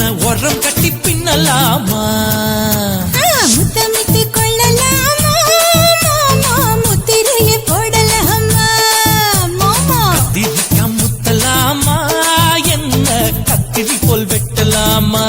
என்ன உரம் கட்டி பின்னலாமா முத்தமிட்டு கொள்ளலாமா முத்திரையை போடலாமா மாமா கத்திரிக்கா முத்தலாமா என்ன கத்திரி போல் வெட்டலாமா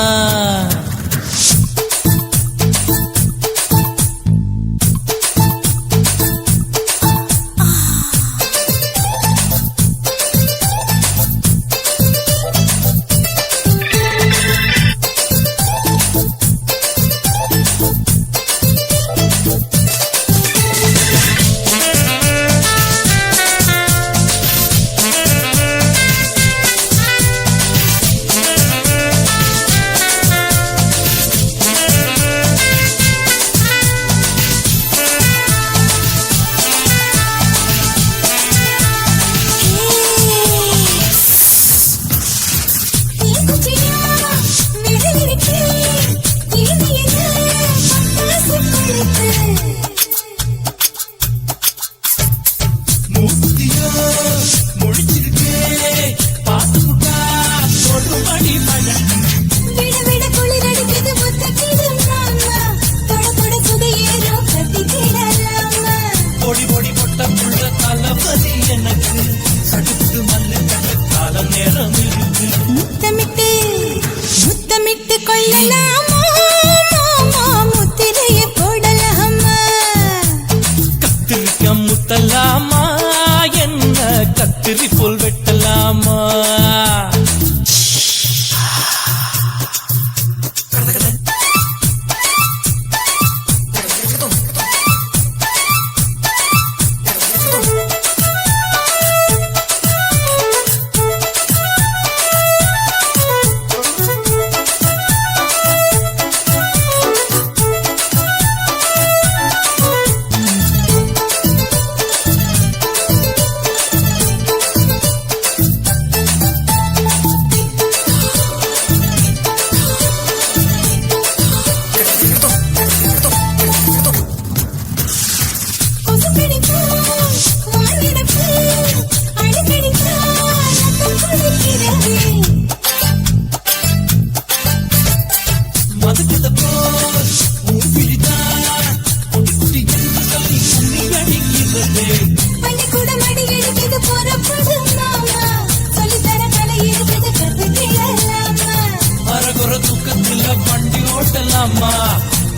முத்தமிட்டு கொள்ளலாமா முத்திரையை போடலாமா கத்திரிக்கா முத்தலாமா என்ன கத்திரி போல் வெட்டலாமா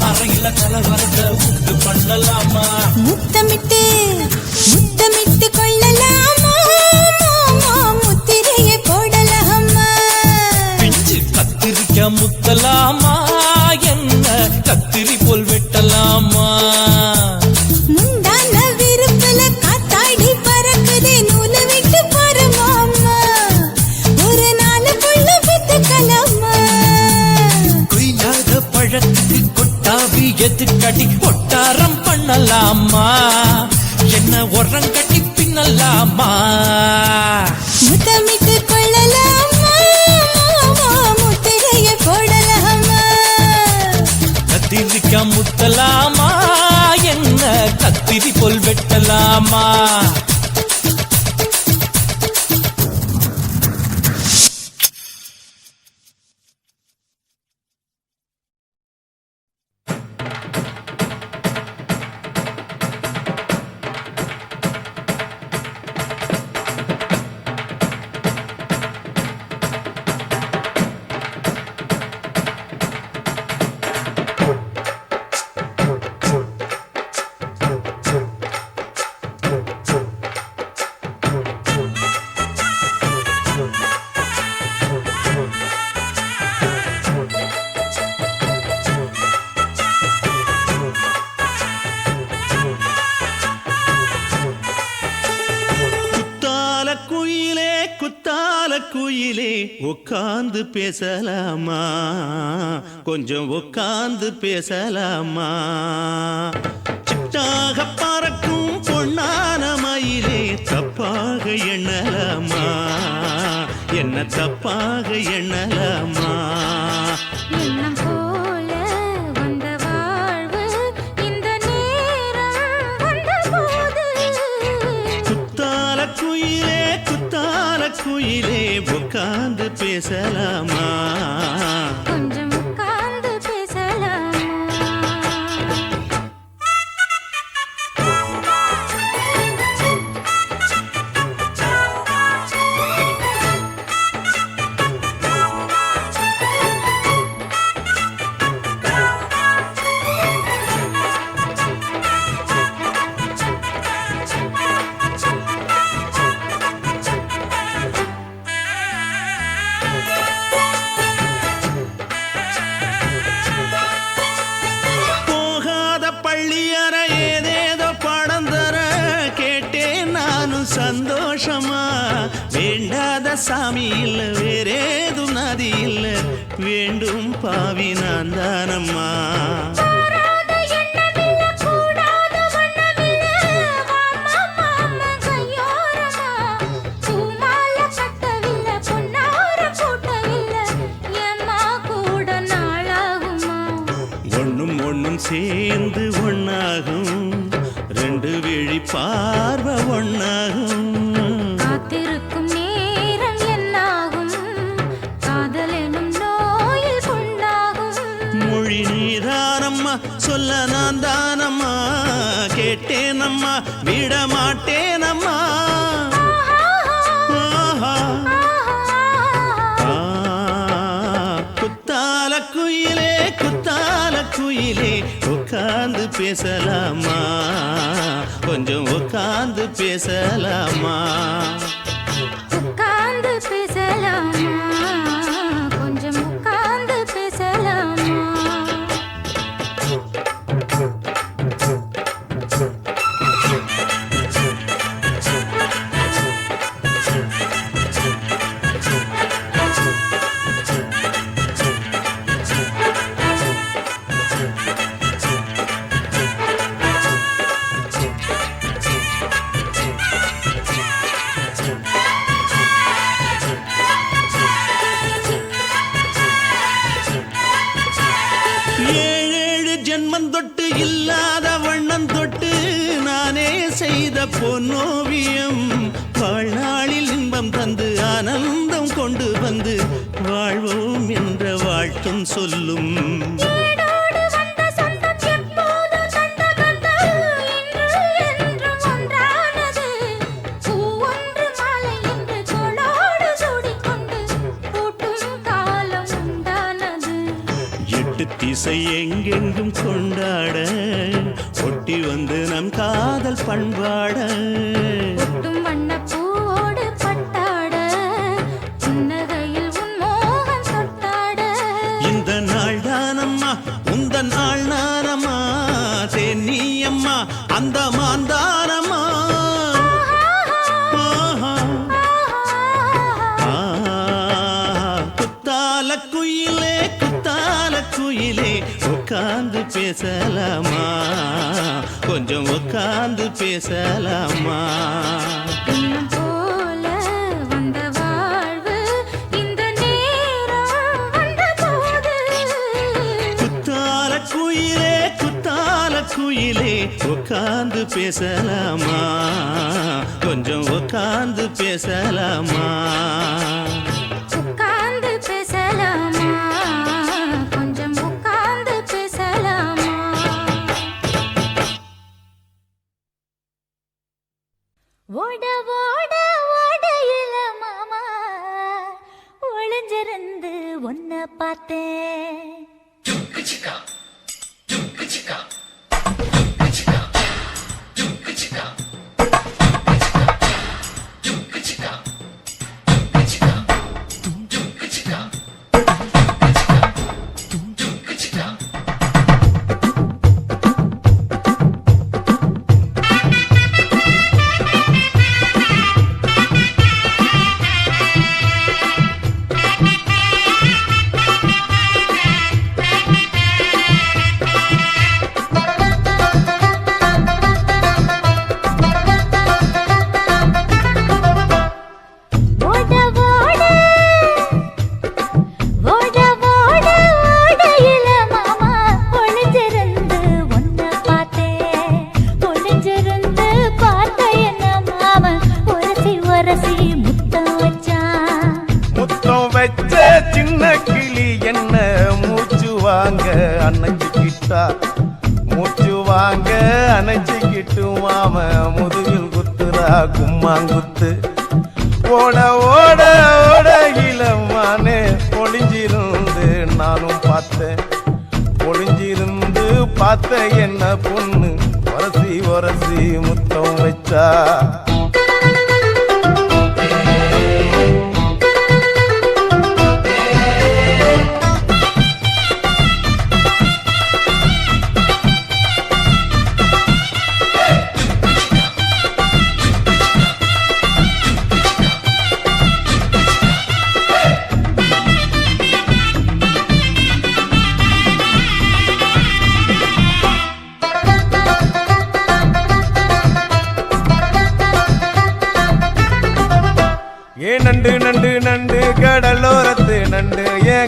அறையில கலவரத்தை உண்டு பண்ணலாமா முத்தமிட்டு கொள்ளலாமா முத்திரையை போடலாமா பிஞ்சு கத்திரிக்கா முத்தலாமா என்ன கத்திரி போல் வெட்டலாமா முந்தான விருப்பல காத்தாடி பறக்குதே நூல விட்டு பரமாமா ஒரு நாள் புள்ள வித்துக்கலாமா கொய்யாத பழத்துக்கு கொட்டாவி எதுக்கடி ஒட்டாரம் பண்ணலாமா என்ன உரம் கட்டி பின்னலாமா முத்தமிட்டு கொள்ளலாமா முத்திரையை போடலாமா கத்திரிக்கா முத்தலாமா என்ன கத்திரி போல் வெட்டலாமா குயிலே உட்கார்ந்து பேசலாமா கொஞ்சம் உட்கார்ந்து பேசலாமா சிட்டாக பறக்கும் பொன்னான மயிலே தப்பாக எண்ணலாமா என்ன தப்பாக எண்ணலாமா குயிலே உட்கார்ந்து பேசலாமா சந்தோஷமா வேண்டாத சாமி இல்ல வேறேது நதி இல்ல வேண்டும் பாவி நான் தானம்மா சேர்ந்து ஒன்னாகும் ரெண்டு விழி பார்வை ஒன்னாகும் காத்திருக்கும் நேரம் என்னாகும் காதல் எனும் நோயில் கொண்டாகும் மொழி நீதானம்மா சொல்ல நான் தானம்மா கேட்டேனம்மா விட மாட்டேனம்மா குத்தால குயிலே குத்தால குயிலே உட்கார்ந்து பேசலாமா கொஞ்சம் உட்கார்ந்து பேசலாமா உட்கார்ந்து பேசலாமா கொஞ்சம் உட்கார்ந்து பேசலாமா ஏழேழு ஜென்மம் தொட்டு இல்லாத வண்ணம் தொட்டு நானே செய்த பொன்னோவியம் வாழ்நாளில் இன்பம் தந்து ஆனந்தம் கொண்டு வந்து வாழ்வோம் என்ற வாழ்த்தும் சொல்லும் திசை எங்கெங்கும் கொண்டாட ஒட்டி வந்து நம் காதல் பண்பாட வண்ண பூவோடு பட்டாட புன்னகையில் உன் மோகம் தொட்டாட இந்த நாள் தானம்மா உந்த நாள் நானம்மா தென்னியம்மா அந்த மாந்தானம்மா குத்தால குயிலே குத்தால குயிலே உட்கார்ந்து பேசலாமா கொஞ்சம் உட்கார்ந்து பேசலாமா இன்னும் போல வந்த வாழ்வு இந்த நேரம் வந்த போது குத்தால குயிலே குத்தால குயிலே உட்கார்ந்து பேசலாமா கொஞ்சம் உட்கார்ந்து பேசலாமா உட்கார்ந்து பேசலாமா கொஞ்சம் உட்கார்ந்து பேசலாமா ஓட ஓட ஓடையில மாமா ஒளிஞ்சிருந்து ஒன்ன பார்த்தேன் அணைச்சிக்கிட்டா மூச்சு வாங்க அணைச்சிக்கிட்டு மாம முதுகில் குத்துறா கும்மாங்குத்து ஓட ஓட ஓட இளமானே ஒளிஞ்சிருந்து நானும் பார்த்தேன் ஒளிஞ்சிருந்து பார்த்த என்ன பொண்ணு ஒரசி ஒரசி முத்தம் வச்சா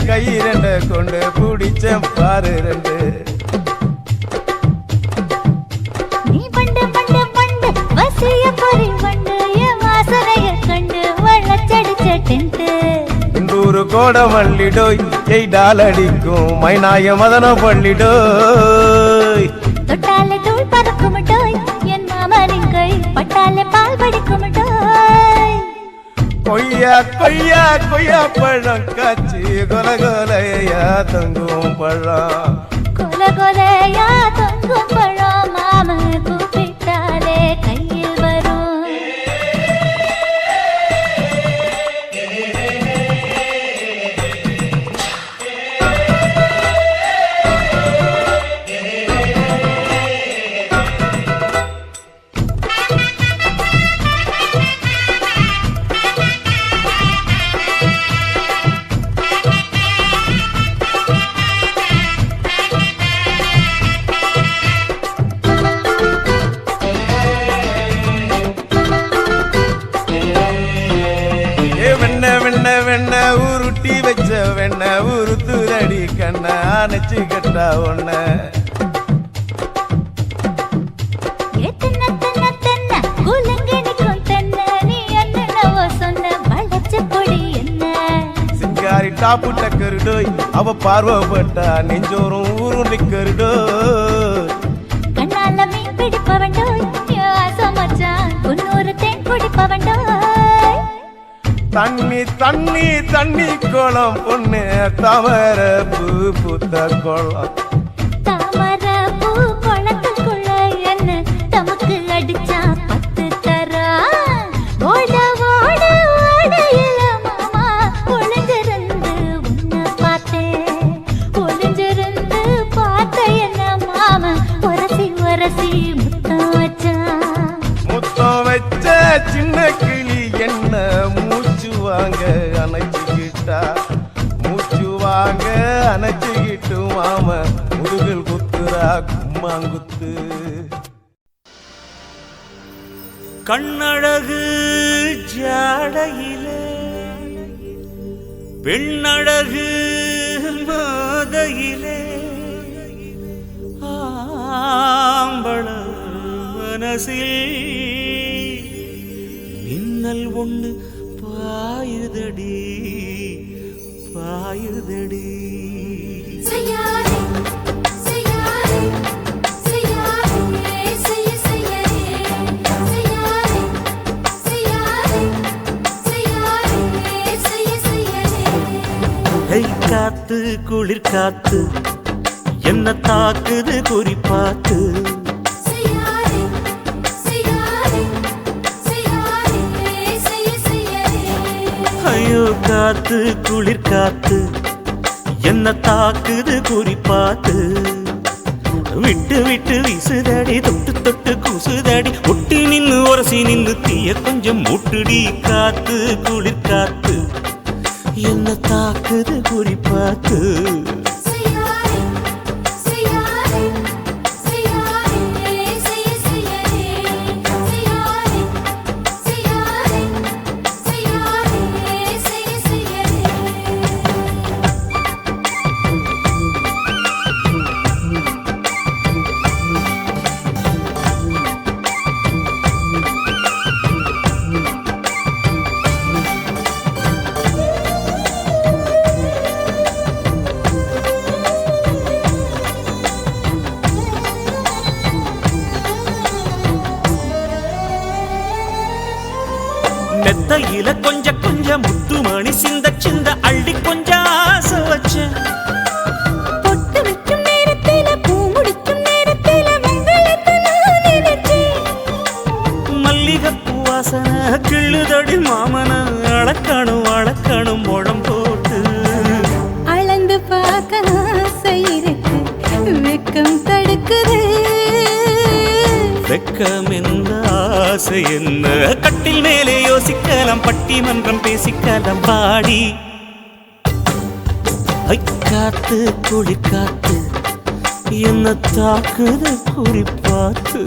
கை ரெண்ட கொண்டு பிடிச்ச பாரு ரெண்டு நீ பண்டு பண்டு பண்டு வசிய பொறி பண்டு என் வாசனைய கண்டு வளச்சடிச்ச டென்ட் இந்தூரு கோட மல்லிடோய் எய்டால் அடிக்கும் மைனாய மதன பள்ளிடோய் தொட்டாலே தூள் பறக்குமட்டோய் என் மாமனின் கை பட்டாலே பால் படிக்குமட்டோய் கொய்யா கொய்யா கொய்யா பழம் காய்ச்சி கொல கொலையா தங்கும் பழம் கொல கொலையா தொங்கும் பழம் மாம கூப்பிட்டாலே கையில் வரும் வெண்ண உருட்டி வச்ச வெண்ண உருத்துதடி கண்ண அணைச்சு கட்டா ஒன்ன சிங்காரி டாப்பு டக்கருடோய் அவ பார்வப்பட்டா நெஞ்சோறும் ஊரும் நிக்கருடோய் கண்ணால மீன் பிடிப்பவண்டோய் ஆசமச்சான் உன்னொரு தேன் குடிப்பவண்டோய் தண்ணி தண்ணி தண்ணி கோலம் பொண்ணு தாமர பூ பூத்த கோலம் தாமர பூ குளத்துக்குள்ள என்ன தமக்கு அடிச்சா 10 தரா ஓட ஓட ஓடையில மாமா ஒளிஞ்சிருந்து உன்னை பார்த்தேன் ஒளிஞ்சிருந்து பார்த்த என்ன மாமா உரசி உரசி முத்தம் வச்சான் முத்தம் வச்ச சின்ன கிளி என்ன மூச்சு வாங்க அணைச்சுக்கிட்டா மூச்சு வாங்க அணைச்சுக்கிட்டு மாம முதுகில் குத்துரா கும்மாங்குத்து கண்ணழகு ஜாடையிலே பெண்ணழகு மாதையிலே ஆம்பள மனசில் மின்னல் ஒண்ணு பாயுதடி பாயுதடி செய்யாதே செய்யாதே செய்யாதே செய்யாதே செய்யாதே செய்யாதே கை காத்து குளிர் காத்து என்ன தாக்குது குறிப்பாத்து ஐயோ காத்து குளிர் காத்து என்ன தாக்குது குறிப்பாத்து விட்டு விட்டு வீசுதடி தொட்டு தொட்டு கூசுதடி ஒட்டி நின்னு உரசி நின்னு தீய கொஞ்சம் முட்டுடி காத்து குளிர் காத்து என்ன தாக்குது குறிப்பாத்து மெத்தையில கொஞ்சம் கொஞ்சம் முத்துமணி சிந்த சிந்த அள்ளி கொஞ்சம் ஆசை வச்ச பொட்டு வைக்கும் நேரத்தில பூ முடிக்கும் நேரத்தில மங்களத்தை நான் நினைச்சேன் மல்லிகைப்பூ வாசனை கிள்ளுதடி மாமன அளக்கணும் அளக்கணும் முழம் போட்டு அளந்து பார்க்க ஆசை இருக்கு வெக்கம் தடுக்குது வெக்கம் என்ன ஆசை என்ன கட்டில் மேலே யோசிக்கலாம் பட்டிமன்றம் பேசிக்கலாம் பாடி காத்து குளிர் காத்து என்ன தாக்குது குறிப்பாத்து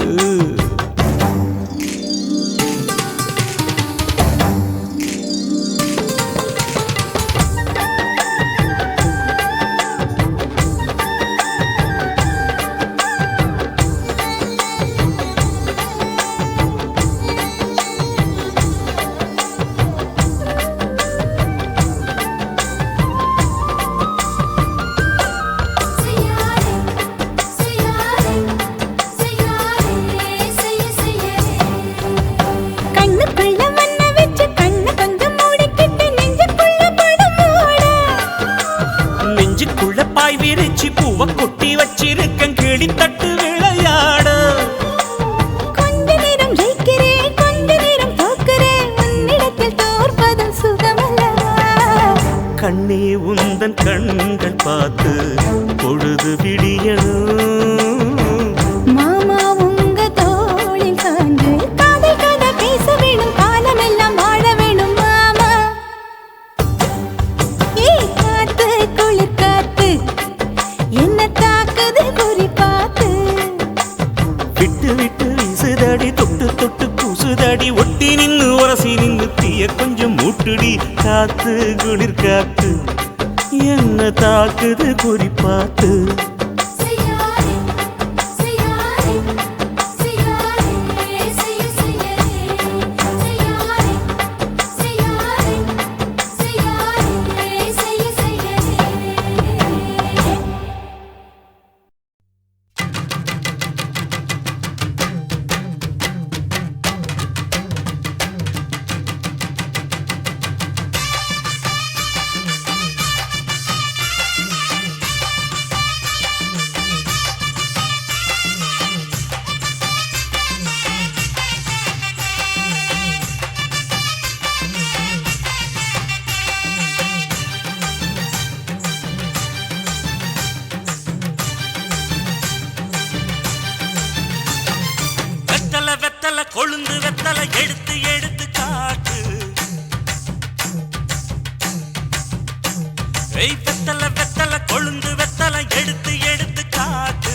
பஞ்சுக்குள்ள பாய் விரிச்சு பூவ கொட்டி வச்சிருக்கேன் கிளி தட்டு விளையாட. கொஞ்ச நேரம் ஜெயிக்கிறேன், கொஞ்ச நேரம் தோக்கிறேன், உன்னிடத்தில் தோற்பதும் சுகமல்லவா? கண்ணே உந்தன் கண்கள் பார்த்து பொழுது விடியணும். மாமா உங்க தோளில் சாய்ந்து காதல் கதை பேச வேணும், காலமெல்லாம் வாழ வேணும் மாமா. ஏய் காத்து குளிர் காத்து என்ன தாக்குது குறி பார்த்து. விட்டு விட்டு வீசுதடி தொட்டு தொட்டு கூசுதடி ஒட்டி நின்னு உரசி நின்னு தீய கொஞ்சம் மூட்டுடி. காத்து குளிர் காத்து என்ன தாக்குது குறி பார்த்து. வெத்தல கொழுந்து வெத்தல எடுத்து எடுத்து காட்டு. வெத்தல வெத்தல கொழுந்து வெத்தல எடுத்து எடுத்து காட்டு.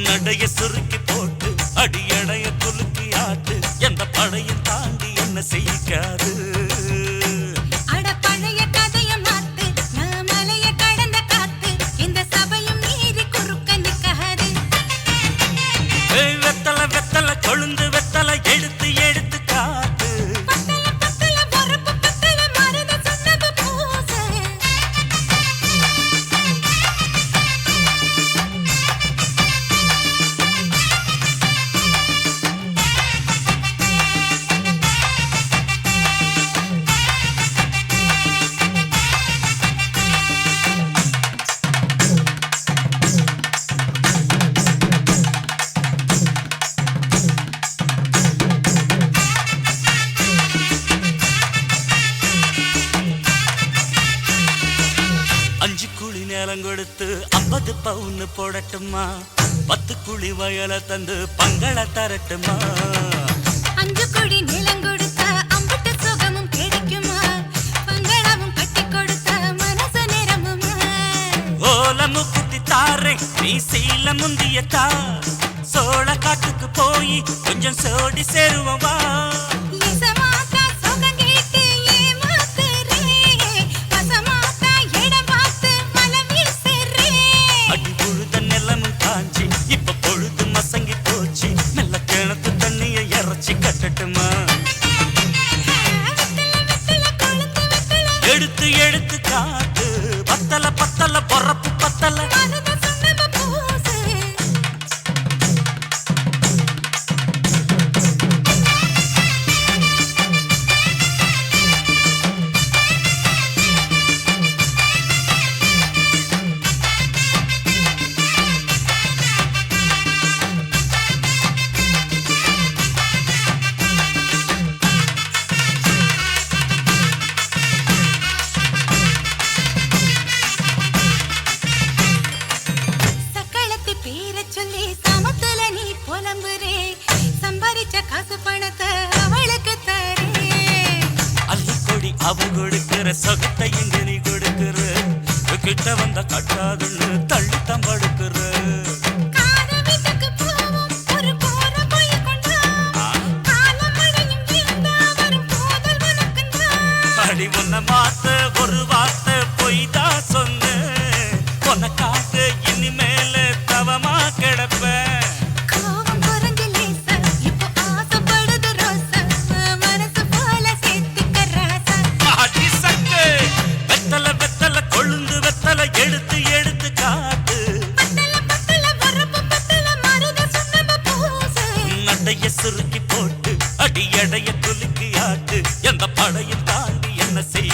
நடைய சுருக்கி போட்டு அடியடைய குலுக்கி ஆட்டு. எந்த படையும் தாண்டி என்ன செய்யாது. கொழுந்து வெத்தல எடுத்து எடுத்து காட்டு. நேரம் கொடுத்து 50 பவுன் போடட்டுமா? 10 குழி வயல தந்து பங்கள தரட்டுமா? 5 குழி நிலம் கொடுத்த அம்பட்டு சுகமும் கிடைக்குமா? பங்களாவும் கட்டி கொடுத்த மனசு நிரம்புமா? ஓல முக்குத்தி தாரே நீ சீல முந்திய தா. சோழ காட்டுக்கு போய் கொஞ்சம் சோடி சேருவா. எடுத்து எடுத்து காட்டு. பத்தல பத்தல பொறப்பு பத்தல. அவ கொடுக்கிற சொகத்தை இங்க நீ கொடுக்கிற. கிட்ட வந்த கட்டாதுன்னு தள்ளி தம்படுக்கிற. அடி உன்னை மாத்த ஒரு வார்த்தை பொய்தான் சொன்ன. உனக்காக இனிமேல தவமா கிடப்பேன். எடுத்து எடுத்து காட்டு. நடைய சுருக்கி போட்டு அடி எடைய குலுக்கி ஆட்டு. எந்த படையும் தாண்டி என்ன செய்ய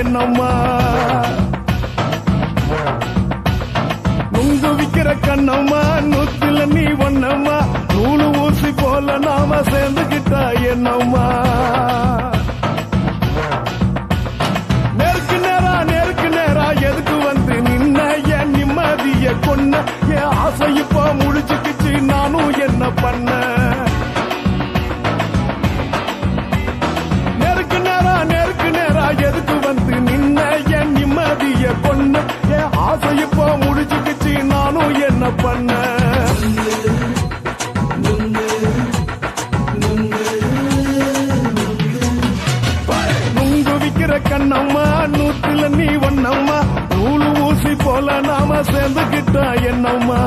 என்னம்மா நுங்கு விக்கிற கண்ணம்மா நூத்துல நீ ஒன்னம்மா நூலு ஊசி போல நாம சேர்ந்துகிட்டா என்னம்மா நேருக்கு நேரா எதுக்கு வந்து நின்ன என் நிம்மதிய கொன்ன என் ஆசை இப்போ முடிச்சுக்கிச்சு நானும் என்ன பண்ண நேருக்கு நேரா எதுக்கு வந்து நின்ன என் நிம்மதிய கொன்ன என் ஆசை இப்போ முடிச்சுக்கிச்சு நானும் என்ன பண்ண நுங்கு விக்கிற கண்ணம்மா நூத்துல நீ ஒன்னம்மா நூலு ஊசி போல நாம சேர்ந்துகிட்டா என்னம்மா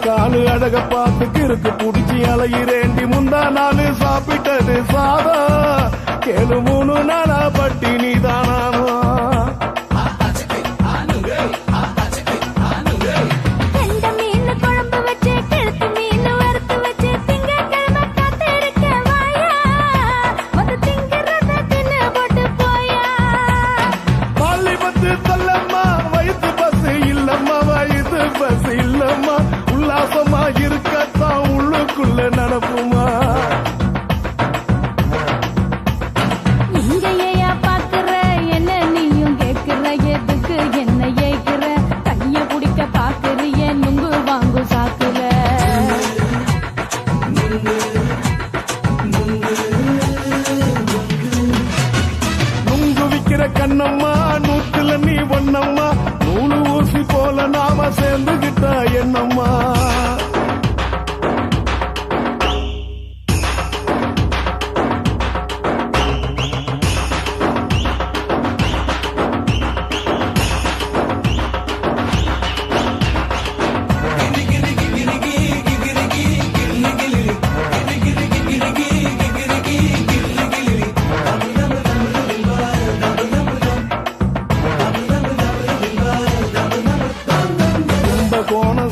காலு அழக பார்த்து கிறுக்கு புடிச்சி அலையிறேண்டி முந்தா நாலு சாப்பிட்டது சாதம் கேளு 3 நாளா பட்டினி தானாமா இருக்கத்தான் உள்ளுக்குள்ள நடப்புமா இங்கேயா பாக்குற என்ன நீயும் கேக்குற எதுக்கு என்ன ஏக்குற கைய குடிக்க பாக்குறிய நுங்கு வாங்கு சாக்குற நுங்கு விக்கிற கண்ணம்மா நூத்துல நீ ஒன்னம்மா நூலு ஊசி போல நாம சேர்ந்துகிட்டா என்னம்மா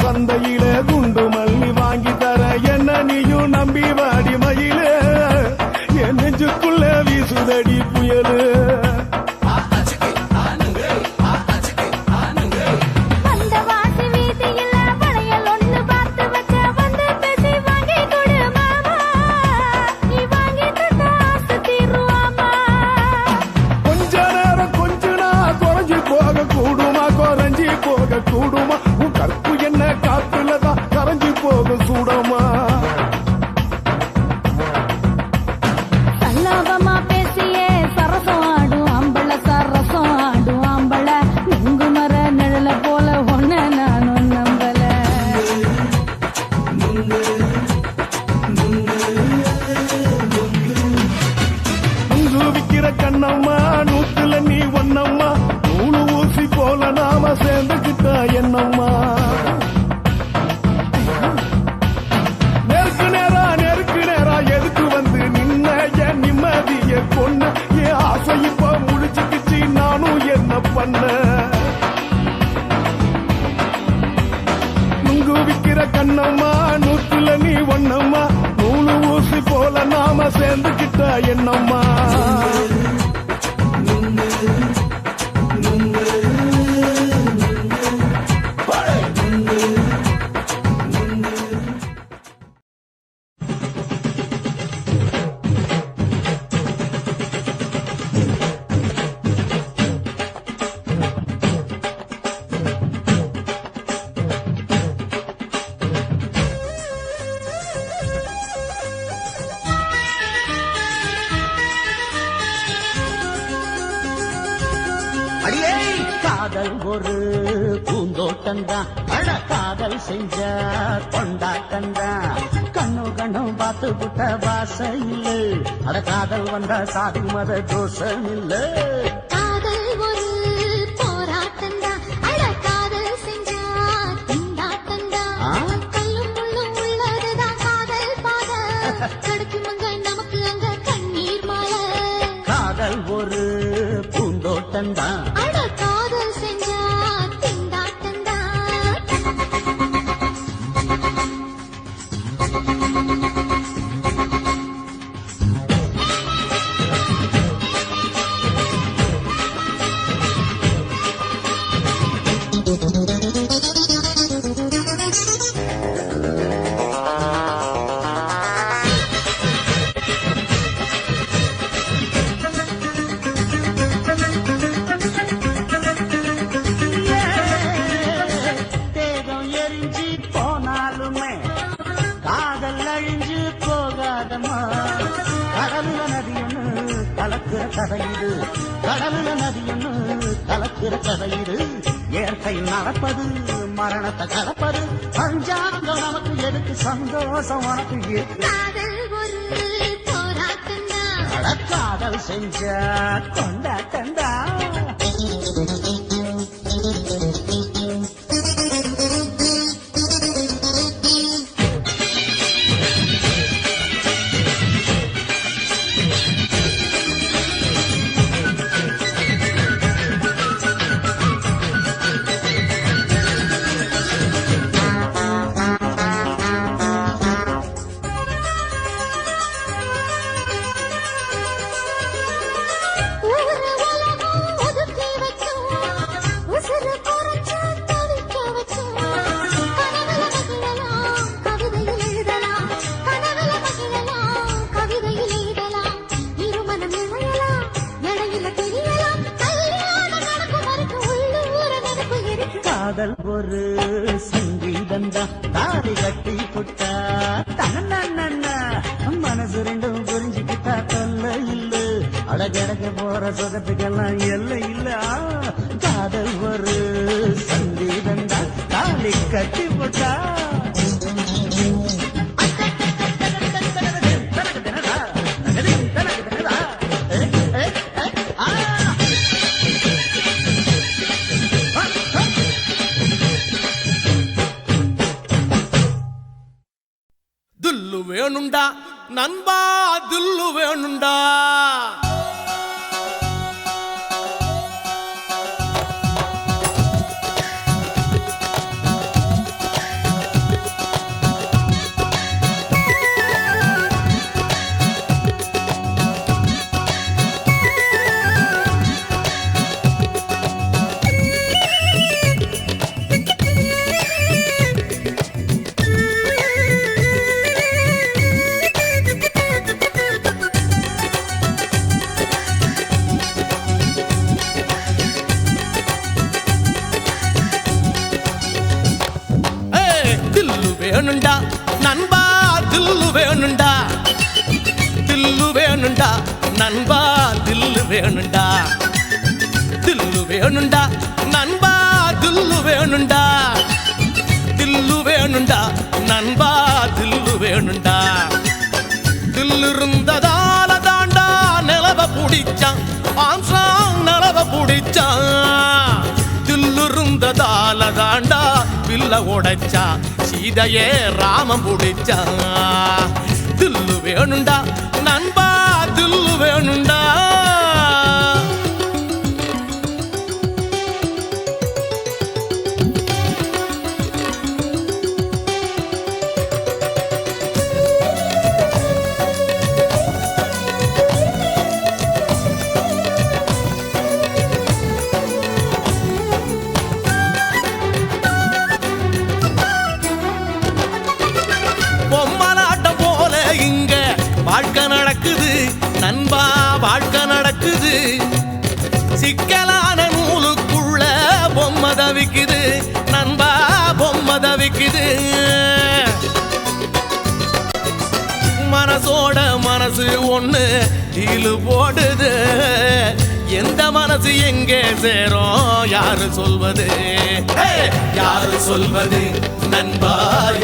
சந்தையில குண்டு மல்லி வாங்கி தர என்ன நீயும் நம்பி வாடி மயில என் நெஞ்சுக்குள்ள வீசுதடி புயலு கொஞ்ச நேரம் கொஞ்சனா குறைஞ்சி போக கூடுமா குறைஞ்சி போக கூடுமா உன் கற்பு என்ன காத்துலதான் கரைஞ்சி போக சூடமா சல்லாபமா பேசியே சரசம் ஆடும் ஆம்பள சரசம் ஆடும் ஆம்பள நுங்கு மர நிழல போல ஒன்ன நானும் நம்பல நுங்கு விக்கிற கண்ணம்மா நூத்துல நீ ஒன்னம்மா நூலு ஊசி போல நாம சேர்ந்துகிட்டா என்னம்மா நேருக்கு நேரா எதுக்கு வந்து நின்ன என் நிம்மதிய கொன்ன என் ஆசை இப்ப முடிச்சுக்கிச்சு நானும் என்ன பண்ண நுங்கு விக்கிற கண்ணம்மா நூத்துல நீ ஒன்னம்மா நூலு ஊசி போல நாம சேர்ந்துகிட்டா என்னம்மா அடியே காதல் ஒரு பூந்தோட்டம்தான் அட காதல் செஞ்ச கொண்டாட்டந்தா கண்ணு கண்ணும் பார்த்து புட்ட பாச இல்ல அட காதல் வந்தா சாதி மத தோஷம் இல்ல காதல் ஒரு போராட்டந்தா அட காதல் செஞ்சா திண்டாட்டந்தா கல்லும் முள்ளும் உள்ளதுதான் காதல் பாத கிடைக்கும் அங்க நமக்கு அங்க கண்ணீர் மாலை காதல் ஒரு பூந்தோட்டந்தா அட காதல் செஞ்சா திண்டாட்டந்தா தேகம் எரிஞ்சு போனாலுமே காதல் அழிஞ்சு போகாதம்மா கடலுல நதியொன்னு கலக்குற கதையிடு கடலுல நதியொன்னு கலக்குற கதையிடு இயற்கை நடப்பது மரணத்தை கடப்பது பஞ்சாங்கம் நமக்கு எதுக்கு சந்தோஷம் உனக்கு இருக்கு காதல் ஒரு போராட்டந்தா அட காதல் செஞ்ச கொண்டாட்டந்தா ஊரு உலகம் ஒதுக்கி வச்சும் உசுறு குறைச்சு தவிக்க வச்சும் கனவுல மகிழலாம் கவிதையில் எழுதலாம் கனவுல மகிழலாம் கவிதையில் எழுதலாம் இருமனம் இழையலாம் இடையில தெரியலாம் கல்யாணம் நடக்கும் வரைக்கும் உள்ளூர நினைப்பு இருக்கு காதல் ஒரு சங்கீதந்தா தாலி கட்டி புட்டா தன்னா மனசு ரெண்டும் புரிஞ்சுக்கிட்டா தொல்ல இல்ல அழகடக்க போற சுகத்துக்கெல்லாம் எல்லை இல்ல காதல் ஒரு சங்கீதந்தா தாலி கட்டி புட்டா துல்லு வேணுண்டா நண்பா துல்லு வேணுண்டா வேணுண்டா நண்பா தில்லு வேணுண்டா தில்லு வேணுண்டா நண்பா தில்லு வேணுண்டா தில்லு வேணுண்டா நண்பா தில்லு வேணுண்டா தில்லு வேணுண்டா நண்பா தில்லு வேணுண்டா தில்லு இருந்ததால தாண்டா நிலவ புடிச்சான் ஆம்சாங் நிலவ புடிச்சான் தில்லு இருந்ததால தாண்டா வில்ல உடைச்சா சீதையே ராமம் புடிச்சா தில்லு வேணுண்டா நண்பா தில்லு வேணுண்டா பொம்மலாட்டம் போல இங்க வாழ்க்கை நடக்குது நண்பா வாழ்க்கை நடக்குது சிக்கலான நூலுக்குள்ள பொம்மை தவிக்குது நண்பா பொம்மை தவிக்குது மனசோட மனசு ஒண்ணு டீலு போடுது எந்த மனசு எங்கே சேரும் யாரு சொல்வது? யாரு சொல்வது நண்பா?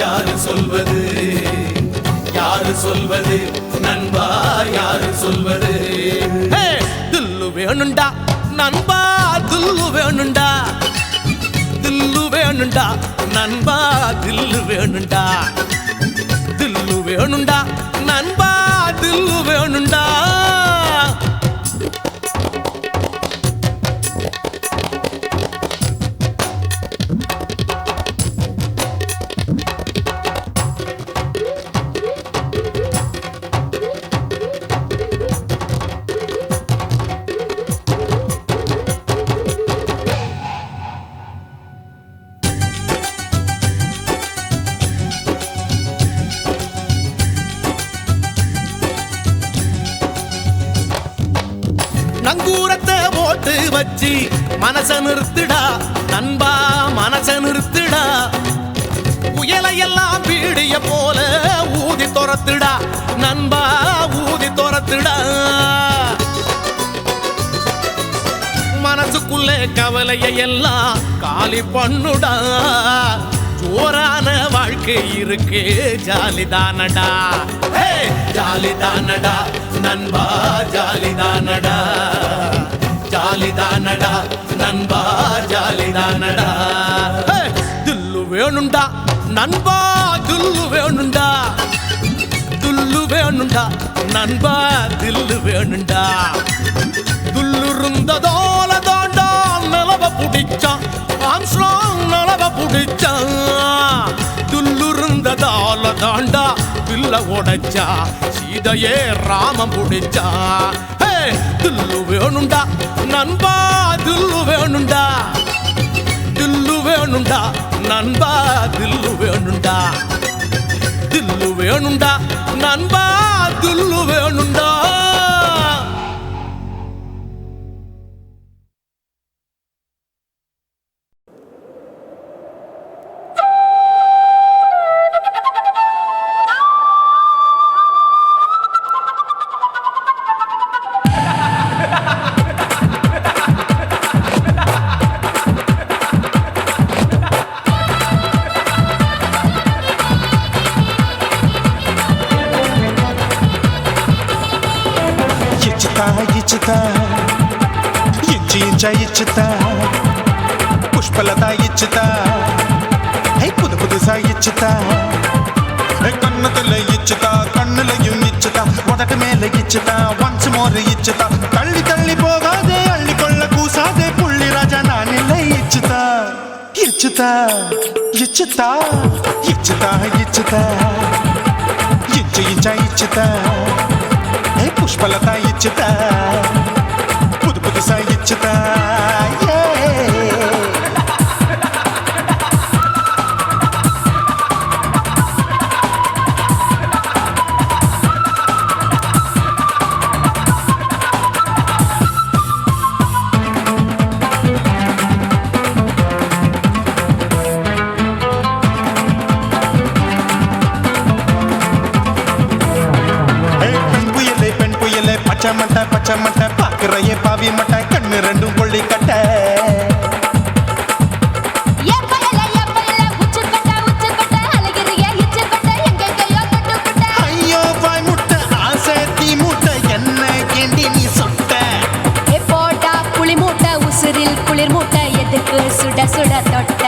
யாரு சொல்வது? யாரு சொல்வது நண்பா? யாரு சொல்வது? தில்லு வேணுண்டா நண்பா, தில்லு வேணுண்டா, தில்லு வேணுண்டா நண்பா, தில்லு வேணுண்டா, தில்லு வேணுண்டா நண்பா, தில்லு வேணுண்டா. நங்கூரத்தை போட்டு வச்சு மனச நிறுத்துடா நண்பா, மனச நிறுத்துடா. புயலையெல்லாம் பீடிய போல ஊதி துரத்துடா நண்பா, ஊதி துரத்துடா. மனசுக்குள்ளே கவலையை எல்லாம் காலி பண்ணுடா. ஜோரான வாழ்க்கை இருக்கு ஜாலிதானடா, ஜாலிதானடா நண்பா, ஜாலிதானடா, ஜாலிதானடா நண்பா, ஜாலிதானடா. தில்லு வேணுண்டா நண்பா, தில்லு வேணுண்டா, தில்லு வேணுண்டா நண்பா, தில்லு வேணுண்டா. துள்ளுருந்ததோல தாண்டா நிலவ புடிச்சான் ஆம்ஸ்ட்ராங், நிலவ புடிச்சான். துள்ளுருந்ததால தாண்டா பில்ல உடைச்சா சீதையே ராமம் புடிச்சா. தில்லு வேணுண்டா நண்பா, தில்லு வேணுண்டா, தில்லு வேணுண்டா நண்பா, தில்லு வேணுண்டா, தில்லு வேணுண்டா நண்பா, தில்லு வேணுண்டா. ఇచ్చుతా ఇంచి ఇంచా ఇచ్చుతా పుష్పలత ఇచ్చుతా புது புதுசா இச்சுதா கண்ணத்துல இச்சுதா கண்ணுலையும் இச்சுதா உதட்டு மேல இச்சுதா ஒன்ஸ் மோர் இச்சுதா தள்ளி தள்ளி போகாதே அள்ளி கொள்ள கூசாதே புள்ளி ராஜா நான் இல்லை இச்சுதா இச்சுதா இச்சுதா இச்சுதா இச்சுதா இச்சு இச்சா இச்சுதா புஷ்பலதா இச்சுதா புது புதுசா இச்சுதா பச்சை மட்டை பாக்குறையே பாவி மட்டை கண்ணு ரெண்டும் கொள்ளி கட்ட ஐயோ வாய் முட்டை ஆசை தீ முட்டை என்ன கேண்டி நீ சொட்ட போட்டா புளி மூட்டை உசுரில் குளிர் மூட்டை எதுக்கு சுட சுட தொட்ட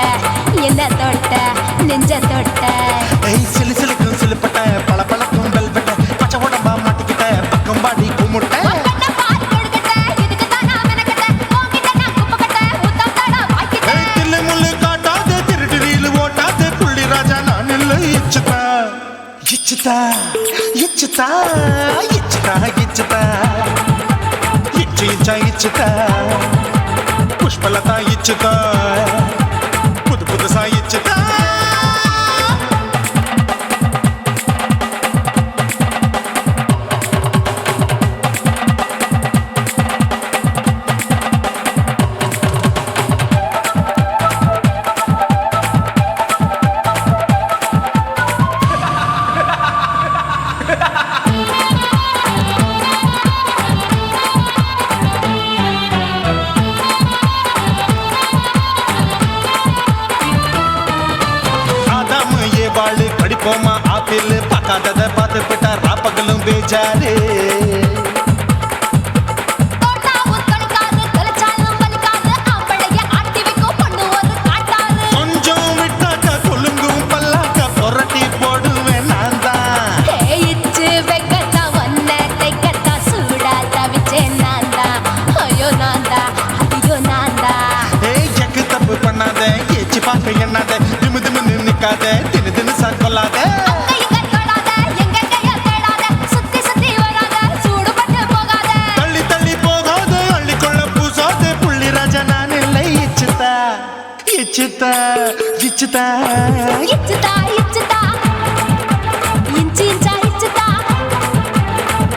என்ன தொட்ட நெஞ்ச தொட்ட சிலு சிலுக்கும் சிலுப்பட்ட பல பழக்கும் வெல்வெட்ட பச்சை உடம்பா மாட்டிக்கிட்ட பக்கம் பாடி குமுட்ட இச்சுதா இச்சுதா இச்சுதா இச்சுதா இச்சு இச்சா இச்சுதா புஷ்பலதா இச்சுதா புது புதுசா இச்சுதா பூஜாரே கொஞ்சம் விட்டாக்க குலுங்கும் பல்லாக்க புரட்டி போடுவேன் நான் தான் ஜக்கு தப்பு பண்ணாத ஏச்சு பார்க்க எண்ணாத திமு திமு நிக்காத தினு தினு சாக்கொள்ளாத தள்ளி தள்ளி போகாத அள்ளிக்கொள்ள பூசாத புள்ளி ராஜா நான் இல்லை இச்சுதா இச்சுதா இச்சுதா இச்சுதா இச்சுதா இஞ்சி இஞ்சா இச்சுதா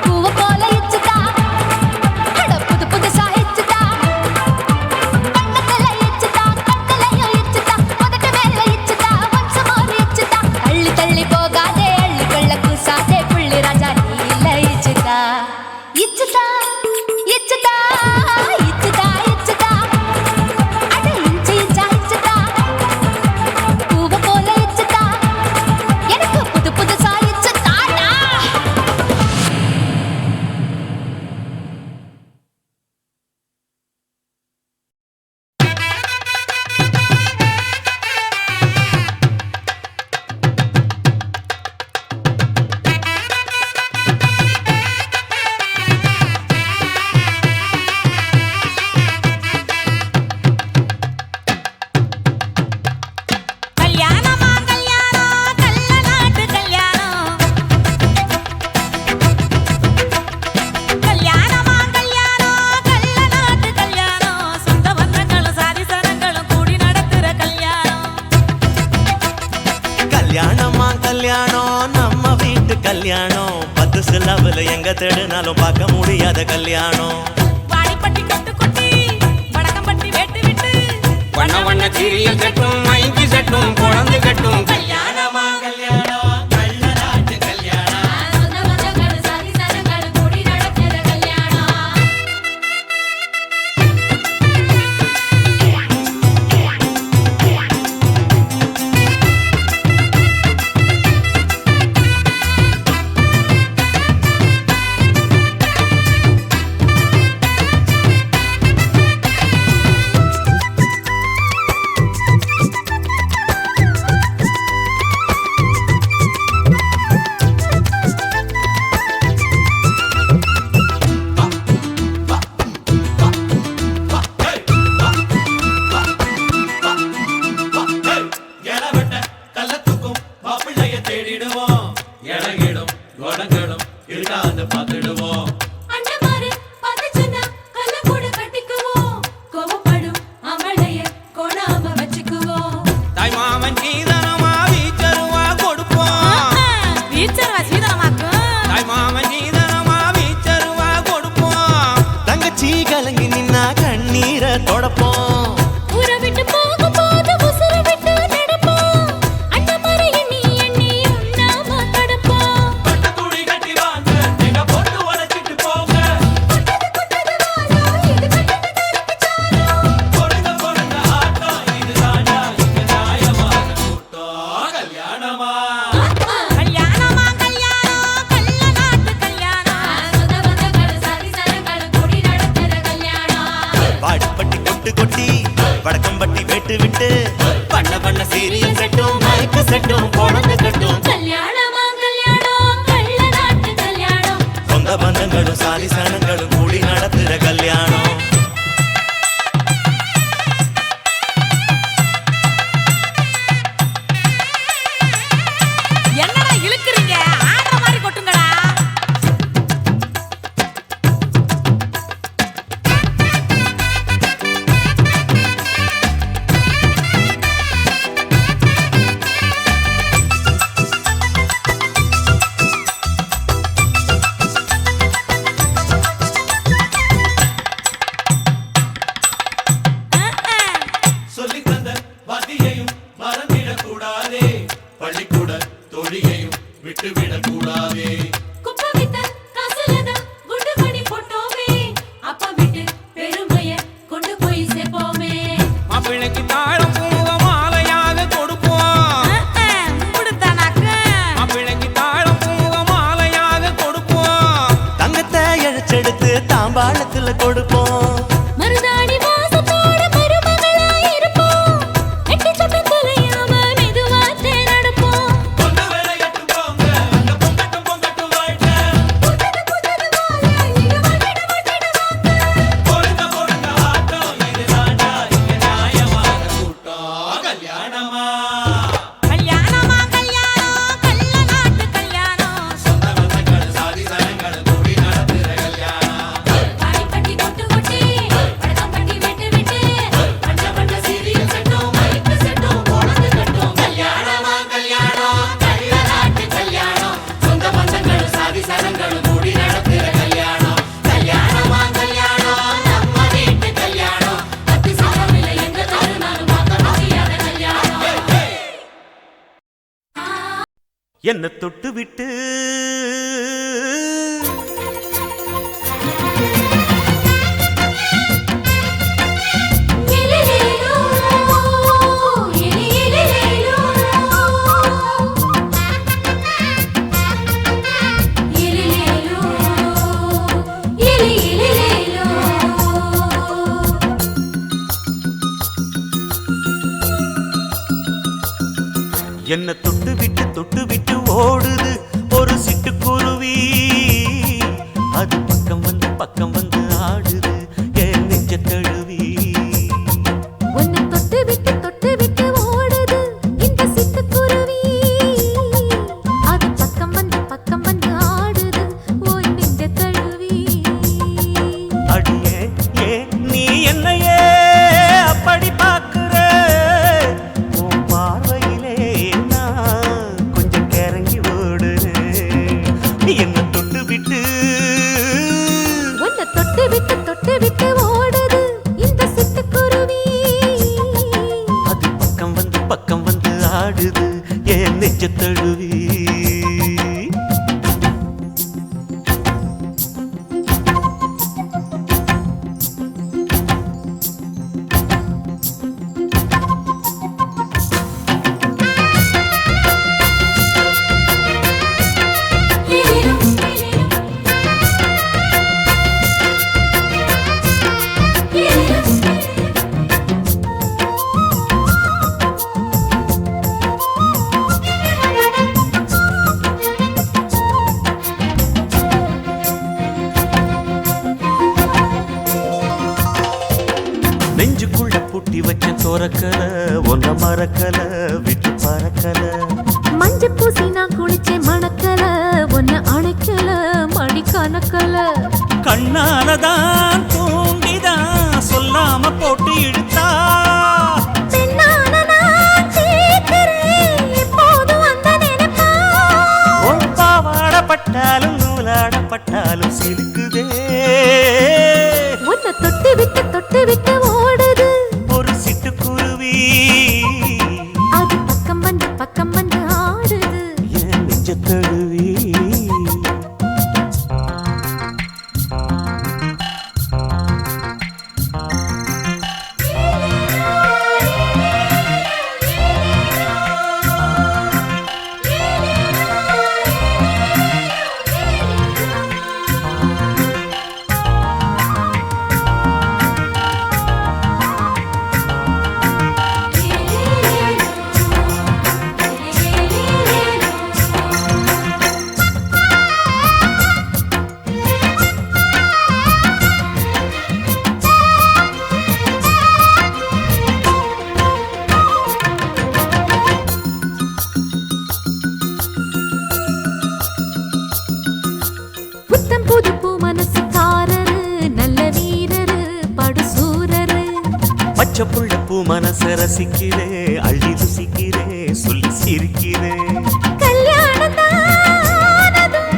பூவ போல இச்சுதா அட புது புதுசா இச்சுதா கண்ணத்துல இச்சுதா கட்டலையும் இச்சுதா முதட்டு மேல இச்சுதா வம்சமோர் இச்சுதா தள்ளி தள்ளி போகாதே அள்ளி கொள்ள கூசாதே புள்ளி ராஜா நீ இல்ல இச்சுதா இச்சுதா இச்சுதா இச்சுதா இச்சுதா அட இஞ்சி இஞ்சா இச்சுதா பூவ போல இச்சுதா எனக்கு புது புதுசா இச்சுதாடா கல்யாணமா கல்யாணம் கள்ள நாட்டு கல்யாணம் கல்யாணமா கல்யாணம் கள்ள நாட்டு கல்யாணம் சொந்த பந்தங்களும் சாதி சனங்களும் கூடி நடத்துற கல்யாணம் கல்யாணமா கல்யாணம் நம்ம வீட்டு கல்யாணம் 10 சிலவுல எங்க தேடினாலும் பார்க்க முடியாத கல்யாணம் வாடிப்பட்டி கட்டு கொட்டி வடக்கம்பட்டி வெட்டு விட்டு வண்ண வண்ண சீரியல் செட்டும் மைக்கு செட்டும் குழந்தை கட்டும் கல்யாணமா கல்யாணம் கள்ள நாட்டு கல்யாணம் சொந்த பந்தங்களும் சாதி சனங்களும் கூடி நடத்துற கல்யாணம் அண்ணமாரு பதச்சனா கல்ல கூட கட்டிக்குவோம் கோபப்படும் அமளைய கோணாம வச்சுக்குவோம் தாய் மாமன் சீதனமா வீச்சருவா கொடுப்போம் வீச்சரவா சீதனமாக்கும் தாய் மாமன் சீதனமா வீச்சருவா கொடுப்போம் தங்கச்சி கலங்கி நின்னா கண்ணீரை தொடப்போம் ஊரை விட்டு போகும்போது உசுரை விட்டு நடப்போம் அண்ணமாரு எண்ணி எண்ணி உண்ணாம தடுப்போம் பட்ட துணி கட்டி வாங்க நீங்க பொண்ணு உடைச்சிட்டு போங்க கொடுங்க கொடுங்க ஆட்டம் இது ராஜா இங்க நியாயமான கூட்டம் கல்யாணமா கல்யாணமா கல்யாணம் கள்ள நாட்டு கல்யாணம் சொந்த பந்தங்களும் சாதி சனங்களும் கூடி நடத்துற கல்யாணம் வாடிப்பட்டி கொட்டு கொட்டி வடக்கம்பட்டி வெட்டு விட்டு பண்ண பண்ண சீரியல் செட்டும் மைக்கு செட்டும் குழந்தை கட்டும் கல்யாணமா கல்யாணம் கள்ள நாட்டு கல்யாணம் சொந்த பந்தங்களும் சாதி சனங்களும் கூடி நடத்துற கல்யாணம் என்னடா இழுக்குறீங்க ஆடுற மாதிரி கொட்டுங்கடா வாக்குல கொடுப்போம். மருதாணி வாசத்தோட மருமகளா இருப்போம். எட்டி சொட்ட குலையாம மெதுவாத்தே நடப்போம். பொண்ணு வேலையட்டும் போங்க அங்க பொங்கட்டும் பொங்கட்டும் வாழ்க்கை பொறுங்க பொறுங்க ஆட்டம் இதுதாண்டா இங்க நியாயமான கூட்டம் கல்யாணமா கல்யாணமா கல்யாணம் கள்ள நாட்டு கல்யாணம். சொந்த பந்தங்கள் சாதி சனங்கள் கூடி நடத்துற கல்யாணம் தாலி கட்டி கொட்டு கொட்டி பழக்கம் பண்ணி வெட்டு வெட்டு பஞ்ச பஞ்ச சீரியல் செட்டும் மைக்கு செட்டும் போனது கட்டும் கல்யாணமா கல்யாணம் கள்ள நாட்டு கல்யாணம் சொந்த பந்தங்கள் சாதி சனங்கள் கூடி நடத்துற கல்யாணம் கல்யாணமா கல்யாணம் நம்ம வீட்டு கல்யாணம் பத்து சாரம் இல்லை எந்த தருணாலும் பார்க்க முடியாத கல்யாணம். என்ன தொட்டு விட்டு எலிலேலோ எலிலேலோ எலிலேலோ எலிலேலோ என்ன தொட்டு விட்டு ஓடுது ஒரு சிட்டுக்குருவி. அது பக்கம் வந்து ஆடுது என் நெஞ்ச தழுவி. உன்னை தொட்டு விட்டு ஓடுது இந்த சிட்டுக்குருவி. அது பக்கம் வந்து ஆடுது உன் நெஞ்ச தழுவி. அடியே ஏன் நீ என்னையே அப்படி பார்க்கிற? உன் பார்வையிலே நான் கொஞ்சம் கிறங்கி ஓடுறேன். என்ன தொட்டு விட்டு உன்னை தொட்டு விட்டு ஓடுது இந்த சிட்டுக்குருவி. அது பக்கம் வந்து ஆடுது என் நெஞ்ச தழுவி. நெஞ்சுக்குள்ள பூட்டி வச்ச தோரக்கல ஒன்ன மறக்கல விட்டு பறக்கல. மஞ்ச பூசி நான் குளிச்சேன் மணக்கல உன்னை அணைக்கல மடி கணக்கல. கண்ணாலதான் தூண்டிதான் சொல்லாம போட்டு இழுத்தா. பெண்ணான நான் கேட்கிறேன் எப்போதும் அந்த நினைப்பா. உன் பாவாடப்பட்டாலும் நூலாடப்பட்டாலும் சிலுக்குதே. உன்னை தொட்டு விட்டு ஓடுது ஒரு சிட்டுக்குருவி. அது பக்கம் வந்து ஆடுது. என் நெஞ்ச தழுவி. புத்தம் புது பூ மனசுக்காரரு நல்ல வீரரு படுசூரரு. பச்சை புள்ள பூ மனச ரசிக்கிறே அள்ளி ருசிக்கிறே சொல்லி சிரிக்கிறே. கல்யாணம் தானதும்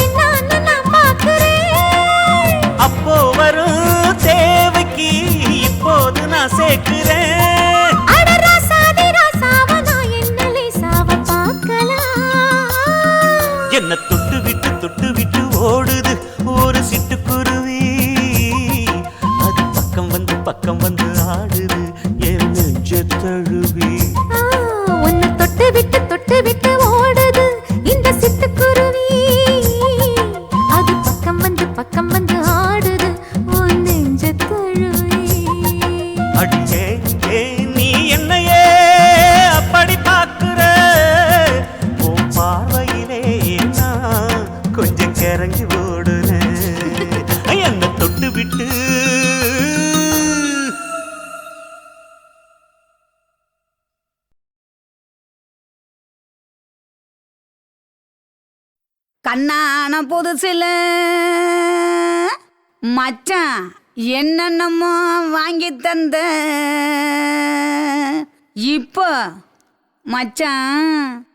என்னான்னு நான் பார்க்கிறேன். அப்போ வரும் தேவைக்கு இப்போது நான் சேர்க்கிறேன். அட ராசாதி ராசாவ நான் என்ன லேசாவ பார்க்கலாம். என்ன தொட்டு விட்டு ஓடுது ஒரு சிட்டுக்குருவி. அது பக்கம் வந்து ஆடுது என் நெஞ்ச தழுவி. விட்டு விட்டு கண்ணான புதுசில மச்சான் என்னென்னமோ வாங்கி தந்த இப்போ மச்சான்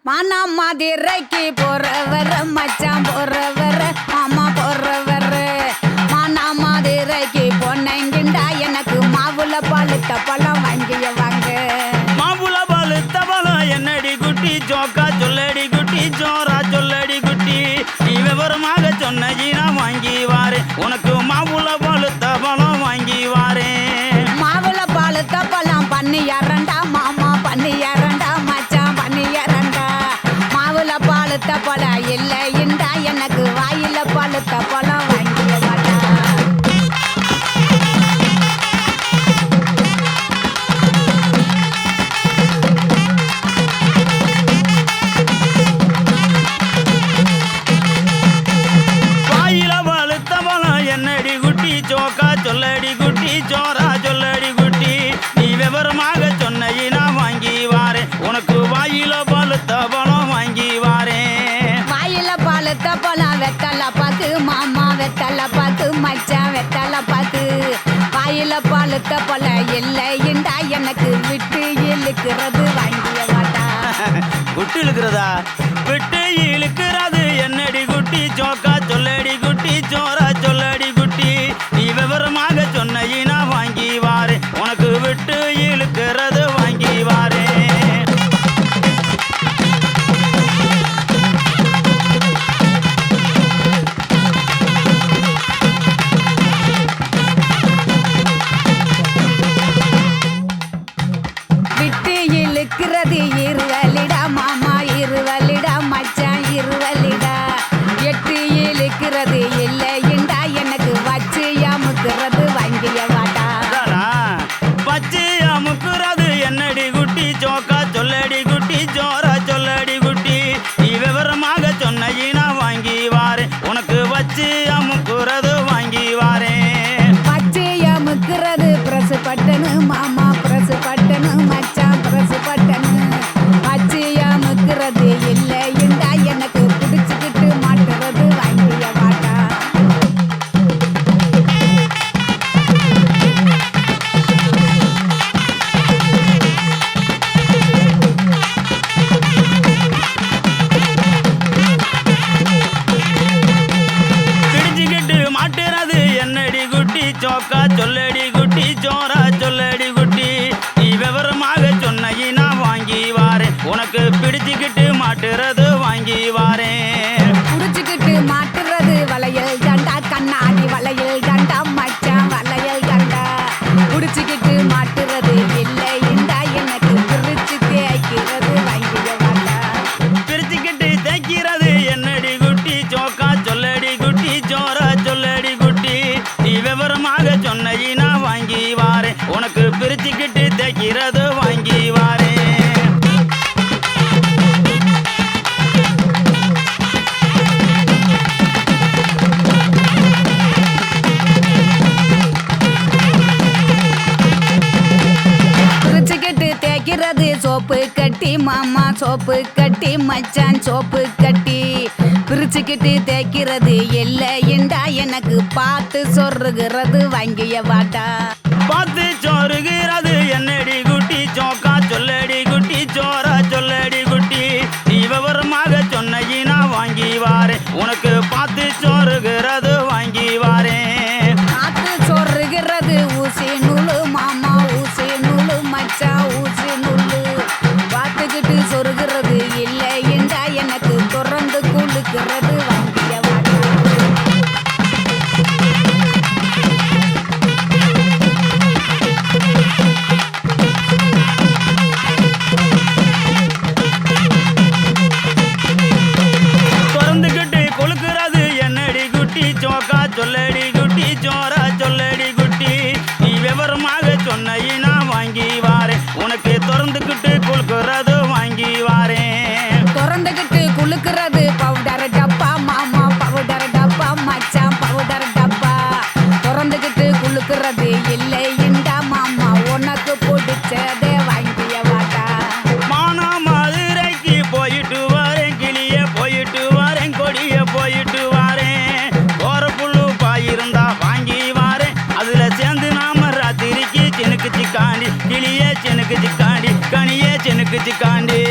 மானா மதுரைக்கு போறவர மச்சான் போறவர மாமா போறவர மானா மதுரைக்கு பொண்ணைங்கிண்டா எனக்கு மாவுல பழுத்த பழம் வாங்கிய வாங்க மாவுல பழுத்த பழம் என்னடி குட்டி ஜோக்கா சொல்லடி குட்டி ஜோரா சொல்லடி குட்டி நீ விவரமாக சொன்னீனா வாங்கி வாரேன் உனக்கு மாவுல பழுத்த பழம் வாங்கி வாரேன் மாவுல பழுத்த பழம் பண்ணியாரண்டா மாமா பண்ணியாரண்டா மச்சான் பண்ணியாரண்டா மாவுல பழுத்த பழம் இல்லைண்டா எனக்கு வாயில பழுத்த பழம் வாங்கிய வாடா வாயில பழுத்த பழம் என்னடி குட்டி ஜோக்கா சொல்லடி குட்டி ஜோரா சொல்லடி குட்டி நீ விவரமாக சொன்னீனா வாங்கி வாரேன் உனக்கு வாயில பழுத்த பழம் வாங்கி வாரேன் வாயில பழுத்த பழம் வெத்தலை பாக்கு மாமா வெத்தலை பாக்கு மச்சான் வெத்தலை பாக்கு வாயில பழுத்த பழம் இல்லைண்டா எனக்கு விட்டு இழுக்கிறது வாங்கிய வாடா குட்டி இழுக்கிறதா விட்டு இழுக்கிறது என்னடி குட்டி ஜோக்கா சொல்லடி குட்டி ஜோரா சொல்லடி குட்டி நீ விவரமாக சொன்னீனா வாங்கி வாரேன் உனக்கு விட்டு இழுக்கிறது வாங்கி வாரேன் விட்டு இழுக்கிறது இருவலிடா மாமா இருவலிடா மச்சான் இருவலிடா எட்டு இழுக்கிறது இல்லைண்டா எனக்கு வச்சு அமுக்கிறது வாங்கிய வாடா பச்சை அமுக்குறது என்னடி குட்டி ஜோக்கா சொல்லடி குட்டி ஜோரா சொல்லடி குட்டி நீ விவரமாக சொன்னீனா வாங்கி வாரேன் உனக்கு வச்சு அமுக்குறது வாங்கி வாரேன் பச்சை அமுக்கிறது பிரசு பட்டனு மாமா பிரசு பட்டனு மச்சான் பிரசு பட்டனு பச்சை அமுக்கிறது இல்லைண்டா எனக்கு பிடிச்சுக்கிட்டு மாட்டுறது வாங்கிய வாடா பிடிச்சுக்கிட்டு மாட்டுறது என்னடி குட்டி ஜோக்கா சொல்லடி குட்டி ஜோரா சொல்லடி குட்டி நீ விவரமாக சொன்னீனா வாங்கி வாரேன் உனக்கு பிடிச்சுக்கிட்டு மாட்டுறது வாங்கி வாரேன் புடிச்சுக்கிட்டு மாட்டுறது வளையல் தண்டா கண்ணாடி வளையல் தண்டா மச்சான் வளையல் தண்டா புடிச்சுக்கிட்டு மாட்டுறது இல்லைண்டா எனக்கு பிரிச்சு தேய்க்கிறது வாங்கிய வாடா பிரிச்சுக்கிட்டு தைக்கிறது என்னடி குட்டி ஜோக்கா சொல்லடி குட்டி ஜோரா சொல்லடி குட்டி நீ விவரமாக சொன்னீனா வாங்கி வாரேன் உனக்கு பிரிச்சுக்கிட்டு தைக்கிறது வாங்கி வாரேன் பிரிச்சுக்கிட்டு தேய்க்கிறது சோப்பு கட்டி மாமா சோப்பு கட்டி மச்சான் சோப்பு கட்டி பிரிச்சுக்கிட்டு தேய்க்கிறது இல்லைண்டா எனக்கு பார்த்து சொருகிறது வாங்கிய வாடா பார்த்து சோறுகிறது என்னடி குட்டி ஜோக்கா சொல்லடி குட்டி ஜோரா சொல்லடி குட்டி நீ விவரமாக சொன்னீனா வாங்கி வாரேன் உனக்கு பார்த்து சோறுகிறது வாங்கி வாரேன் பார்த்து சொருகிறது ஊசி நூலு மாமா ஊசி நூலு மச்சான் ஊசி நூலு பார்த்துக்கிட்டு சொருகிறது இல்லைண்டா எனக்கு தொடர்ந்து குளுக்கிறது வாங்கிய வாடா திறந்துக்கிட்டு கொழுக்கிறது என்னடி குட்டி ஜோக்கா சொல்லடி குட்டி ஜோரா சொல்லடி குட்டி நீ விவரமாக சொன்னீனா வாங்கி வாரேன் உனக்கு திறந்துக்கிட்டு கொழுக்கிறது வாங்கி வாரேன் திறந்துக்கிட்டு குளுக்கிறது பவுடர் டப்பா மாமா பவுடர் டப்பா மச்சான் பவுடர் டப்பா திறந்துக்கிட்டு சிக்காண்டி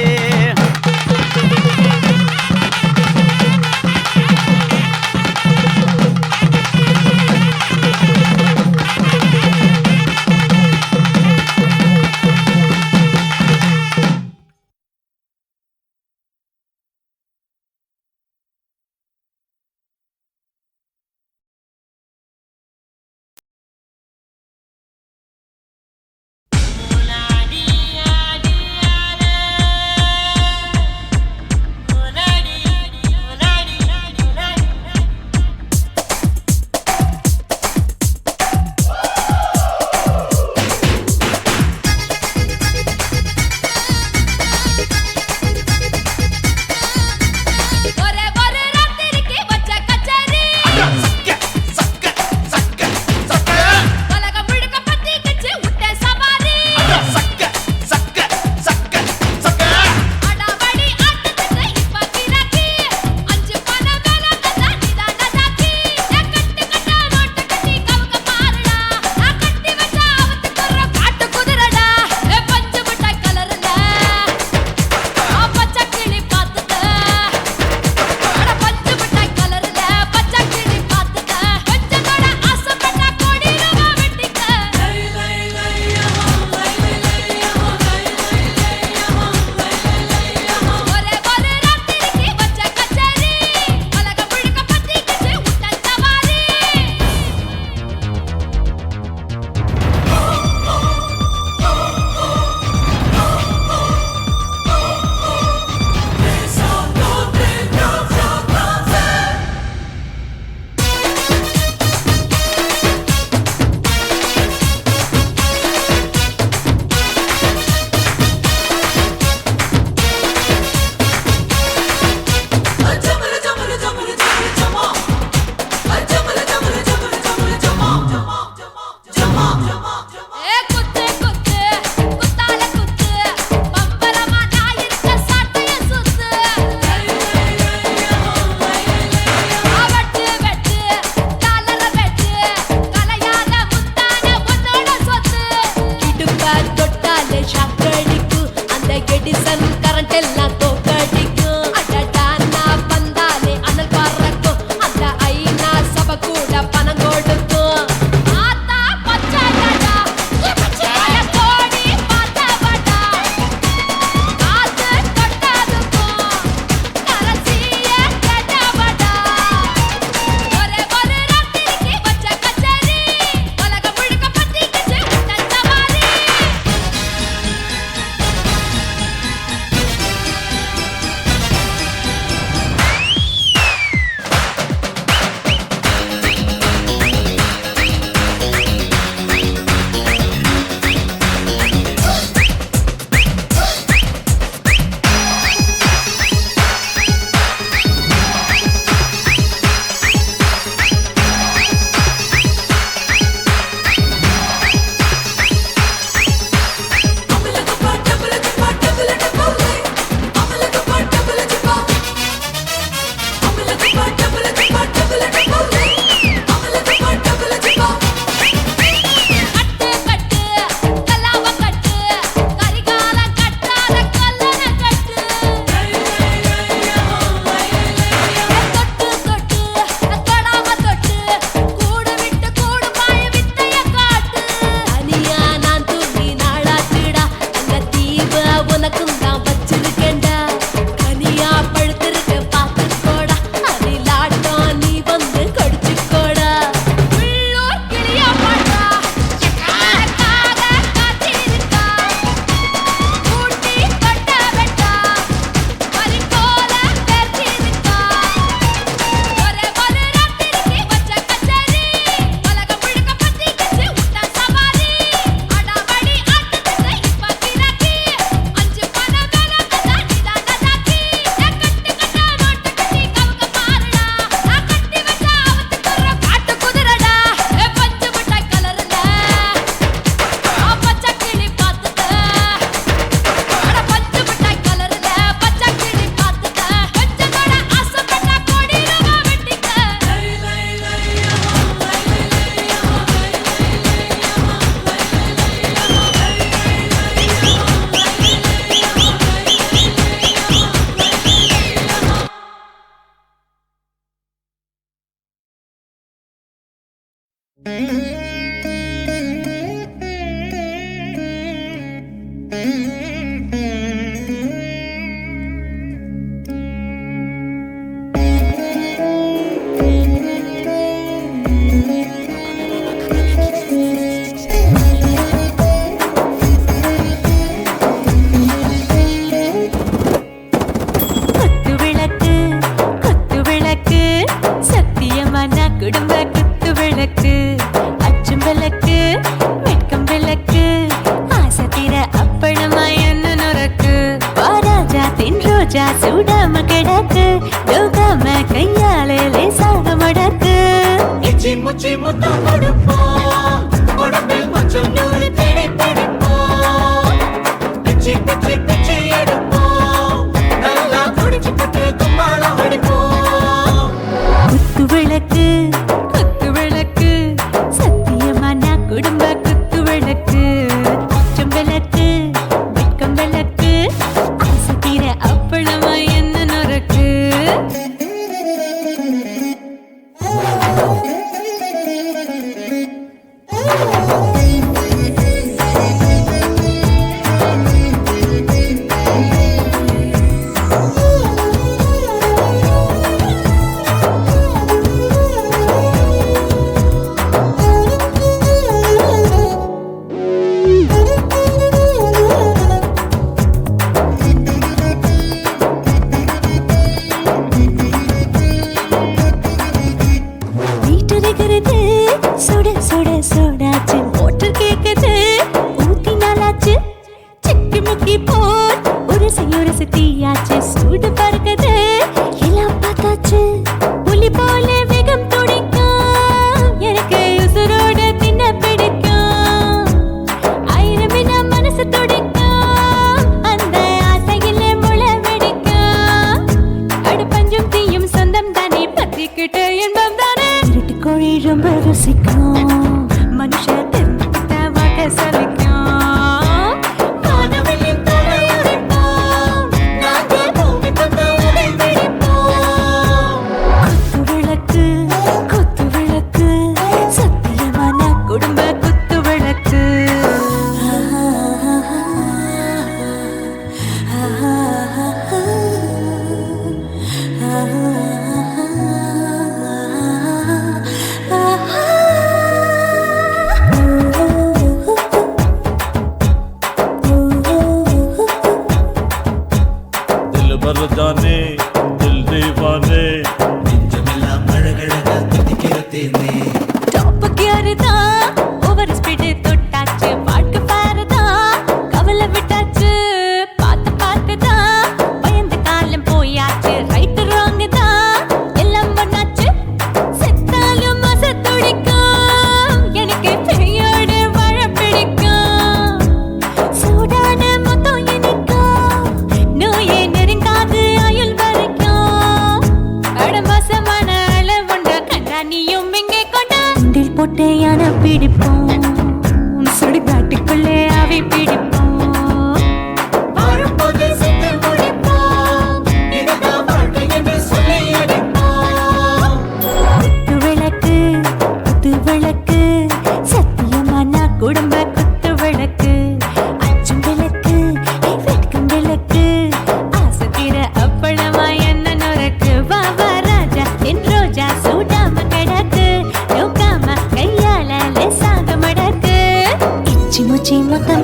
முச்சி மொத்தம்